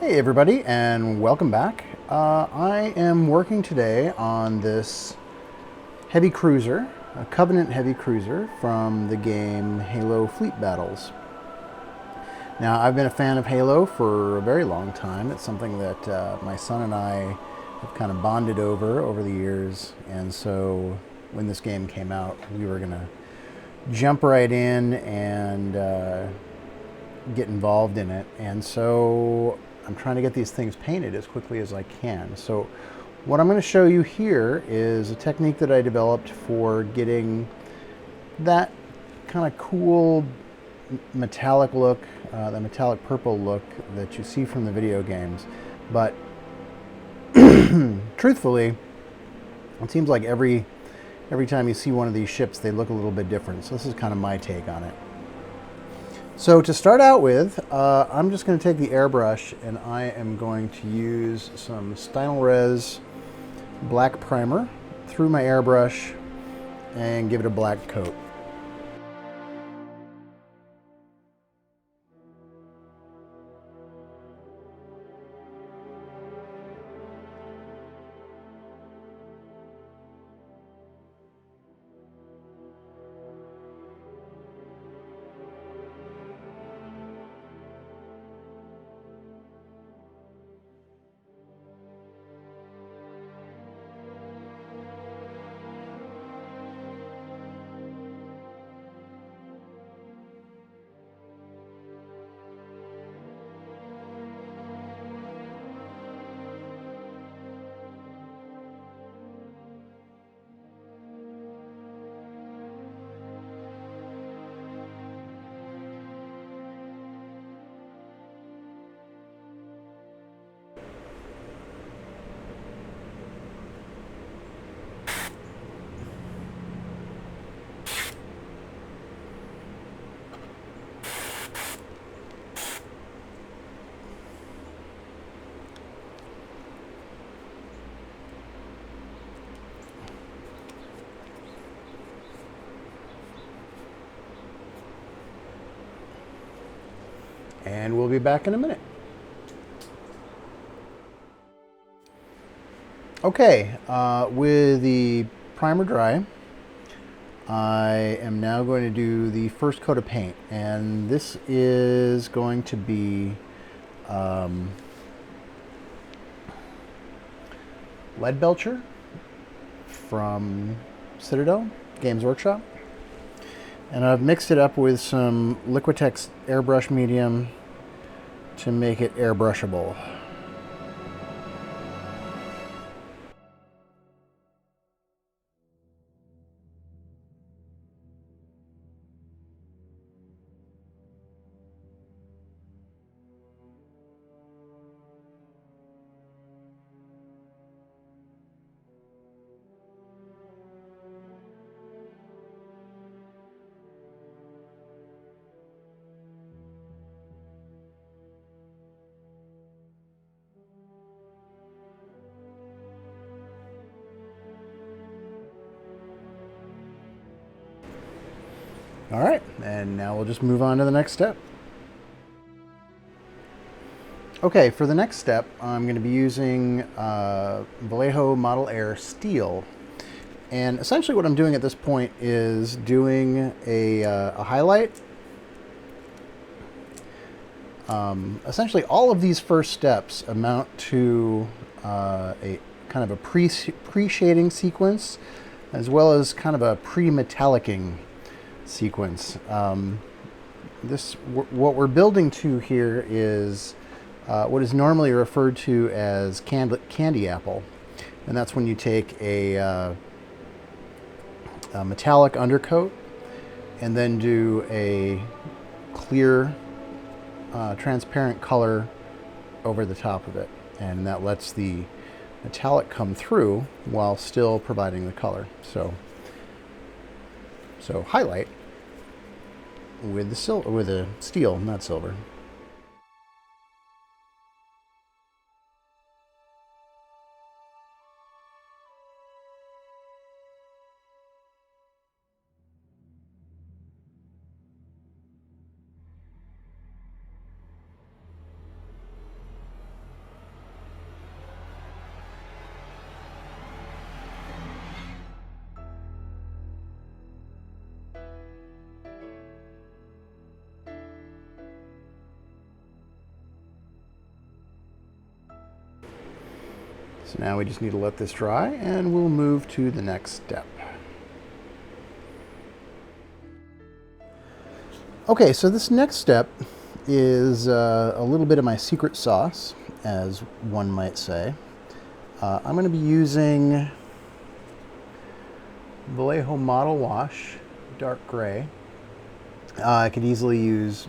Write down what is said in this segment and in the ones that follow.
Hey everybody, and welcome back. I am working today on this heavy cruiser, a Covenant heavy cruiser from the game Halo Fleet Battles. Now, I've been a fan of Halo for a very long time. It's something that my son and I have kind of bonded over the years, and so when this game came out, we were going to jump right in and get involved in it. And so I'm trying to get these things painted as quickly as I can. So what I'm going to show you here is a technique that I developed for getting that kind of cool metallic look, the metallic purple look that you see from the video games. But truthfully, it seems like every time you see one of these ships, they look a little bit different. So this is kind of my take on it. So to start out with, I'm just going to take the airbrush and I am going to use some Stynylrez black primer through my airbrush and give it a black coat. And we'll be back in a minute. Okay, with the primer dry, I am now going to do the first coat of paint. And this is going to be Lead Belcher from Citadel Games Workshop. And I've mixed it up with some Liquitex airbrush medium to make it airbrushable. All right, and now we'll just move on to the next step. Okay, for the next step, I'm going to be using Vallejo Model Air Steel. And essentially what I'm doing at this point is doing a highlight. Essentially all of these first steps amount to a kind of a pre-shading sequence, as well as kind of a pre-metallicing sequence. What we're building to here is what is normally referred to as candy apple, and that's when you take a metallic undercoat and then do a clear transparent color over the top of it, and that lets the metallic come through while still providing the color. So highlight with the steel, not silver. So now we just need to let this dry and we'll move to the next step. Okay, so this next step is a little bit of my secret sauce, as one might say. I'm going to be using Vallejo Model Wash Dark Gray. I could easily use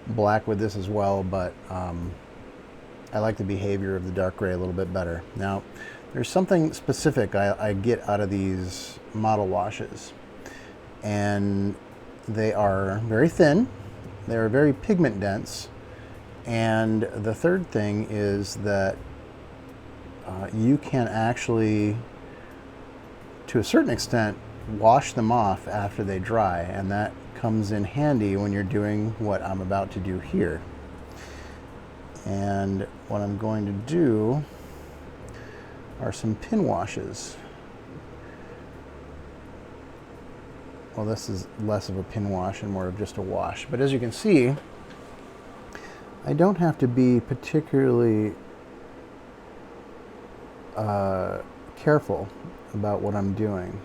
black with this as well, but I like the behavior of the dark gray a little bit better. Now, there's something specific I get out of these model washes, and they are very thin, they are very pigment dense, and the third thing is that you can actually, to a certain extent, wash them off after they dry, and that comes in handy when you're doing what I'm about to do here. And what I'm going to do are some pin washes. Well, this is less of a pin wash and more of just a wash. But as you can see, I don't have to be particularly careful about what I'm doing.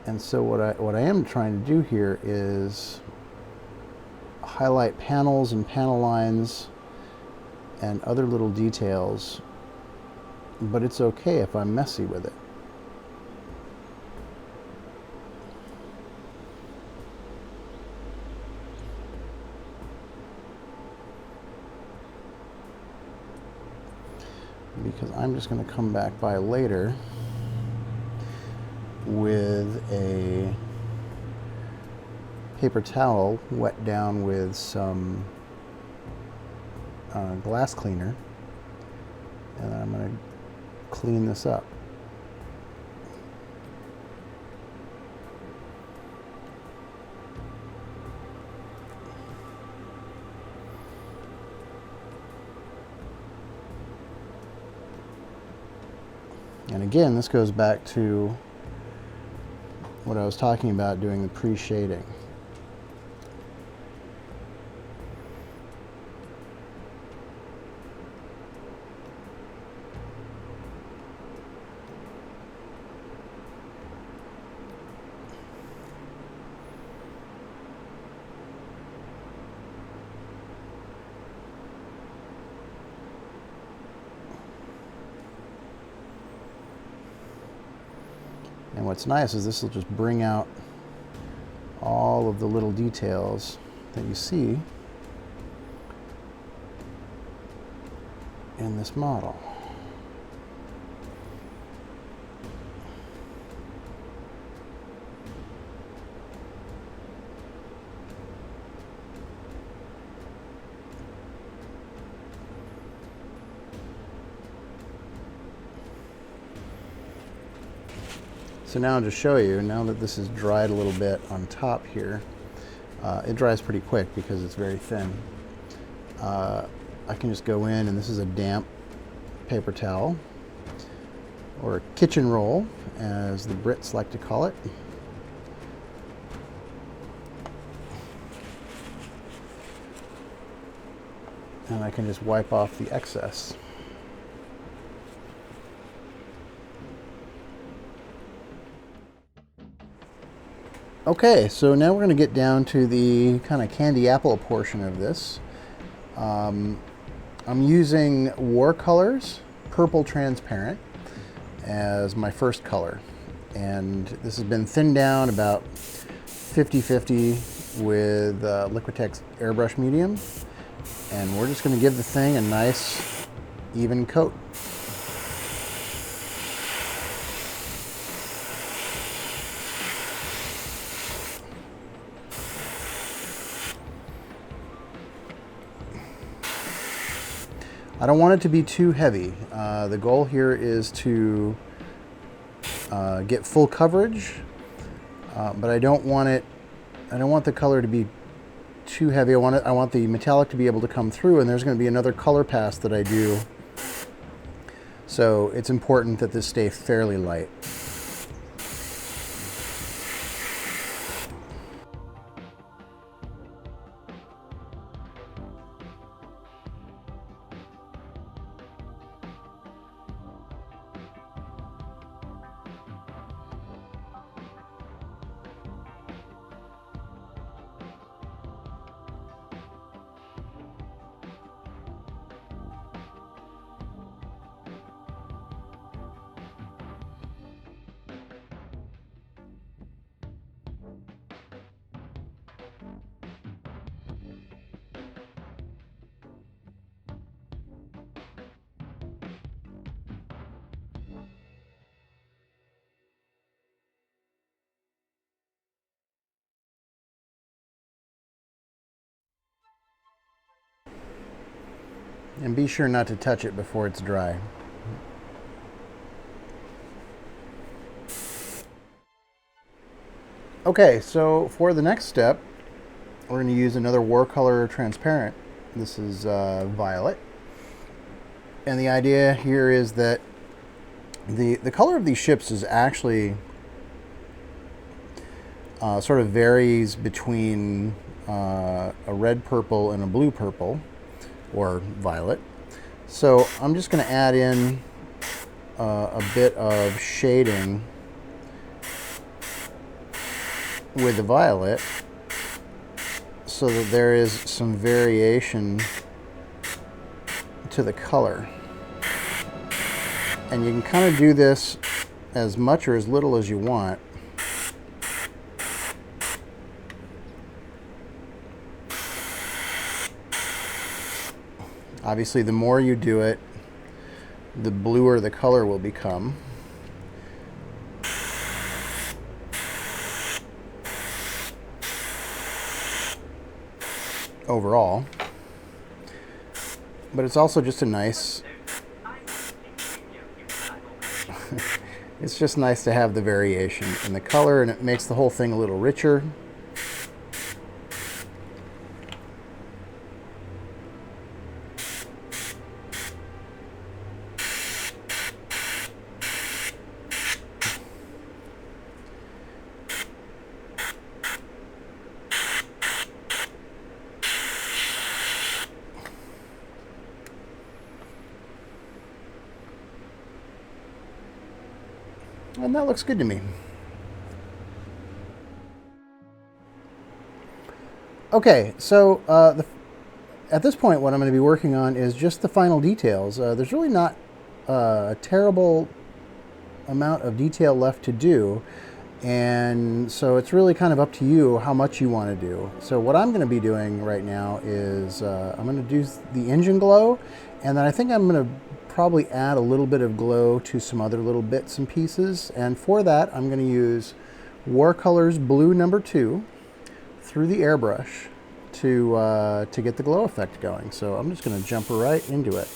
And so what I am trying to do here is highlight panels and panel lines and other little details, but it's okay if I'm messy with it. Because I'm just going to come back by later with a paper towel wet down with some glass cleaner, and I'm going to clean this up. And again, this goes back to what I was talking about doing the pre-shading. And what's nice is this will just bring out all of the little details that you see in this model. So now to show you, now that this is dried a little bit on top here, it dries pretty quick because it's very thin. I can just go in, and this is a damp paper towel, or a kitchen roll, as the Brits like to call it. And I can just wipe off the excess. Okay, so now we're going to get down to the kind of candy apple portion of this. I'm using Watercolors Purple Transparent as my first color. And this has been thinned down about 50-50 with Liquitex airbrush medium. And we're just going to give the thing a nice, even coat. I don't want it to be too heavy. The goal here is to get full coverage, but I don't want the color to be too heavy. I want the metallic to be able to come through, and there's going to be another color pass that I do. So it's important that this stay fairly light. And be sure not to touch it before it's dry. Okay, so for the next step, we're going to use another watercolor transparent. This is violet. And the idea here is that the color of these ships is actually sort of varies between a red purple and a blue purple, or violet. So I'm just going to add in a bit of shading with the violet so that there is some variation to the color. And you can kind of do this as much or as little as you want. Obviously, the more you do it, the bluer the color will become. Overall. But it's also just a nice it's just nice to have the variation in the color, and it makes the whole thing a little richer. And that looks good to me. Okay, so at this point what I'm going to be working on is just the final details. There's really not a terrible amount of detail left to do, and so it's really kind of up to you how much you want to do. So what I'm going to be doing right now is I'm going to do the engine glow, and then I think I'm going to probably add a little bit of glow to some other little bits and pieces. And for that, I'm going to use Watercolors Blue No. 2 through the airbrush to get the glow effect going. So I'm just going to jump right into it.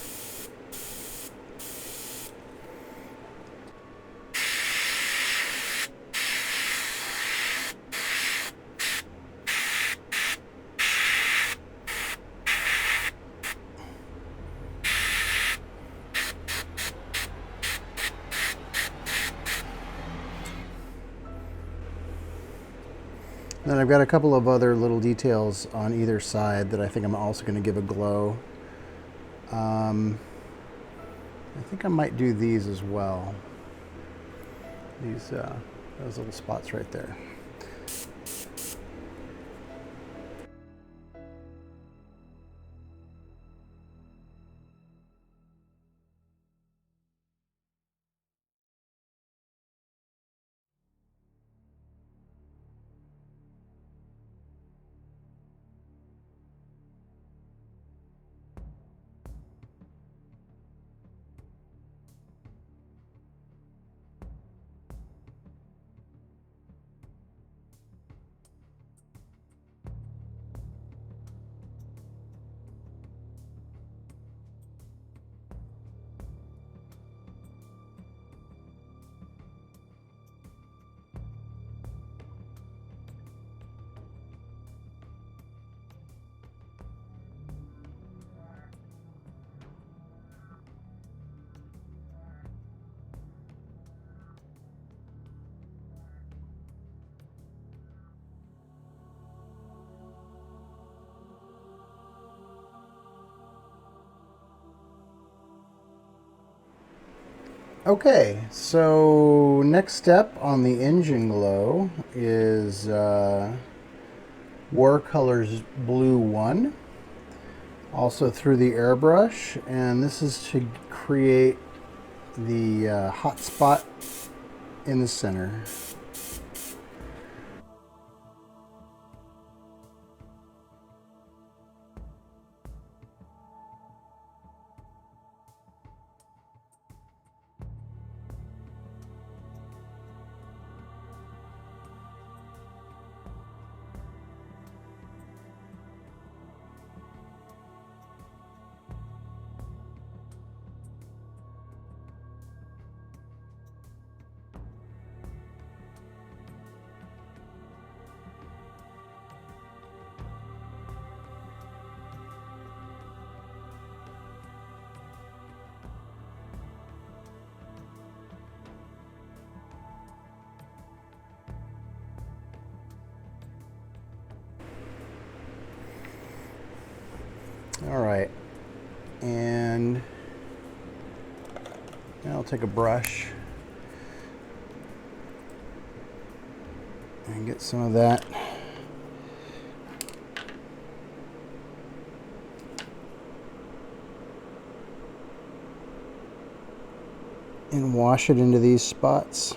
Then I've got a couple of other little details on either side that I think I'm also going to give a glow. I think I might do these as well. These those little spots right there. Okay, so next step on the engine glow is Watercolors Blue 1, also through the airbrush, and this is to create the hot spot in the center. All right, and now I'll take a brush and get some of that and wash it into these spots.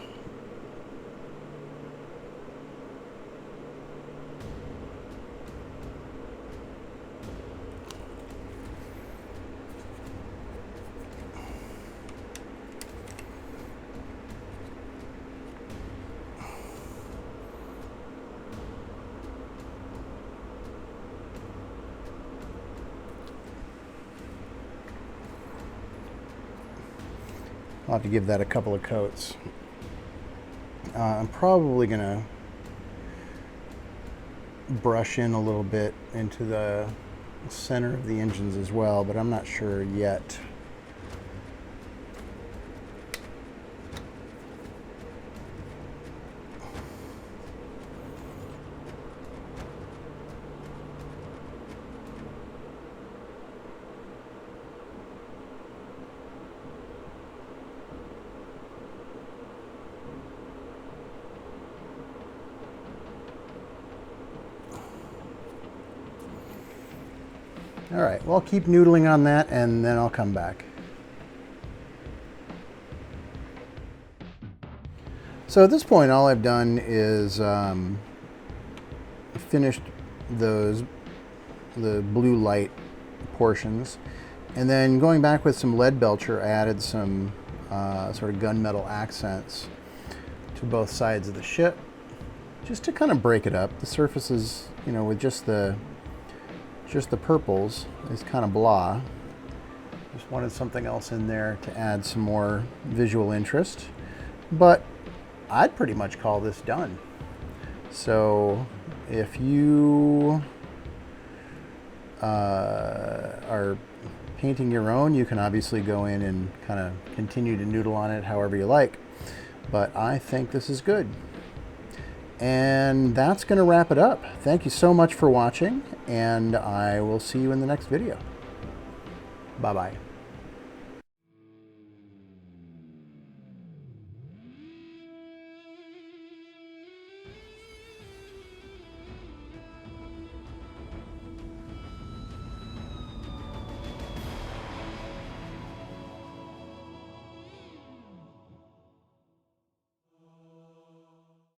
I'll have to give that a couple of coats. I'm probably going to brush in a little bit into the center of the engines as well, but I'm not sure yet. All right, well, I'll keep noodling on that and then I'll come back. So at this point, all I've done is finished the blue light portions, and then going back with some lead belcher, I added some sort of gunmetal accents to both sides of the ship, just to kind of break it up. The surfaces, you know, with just the purples is kind of blah. Just wanted something else in there to add some more visual interest, but I'd pretty much call this done. So if you are painting your own, you can obviously go in and kind of continue to noodle on it however you like, but I think this is good. And that's going to wrap it up. Thank you so much for watching, and I will see you in the next video. Bye-bye.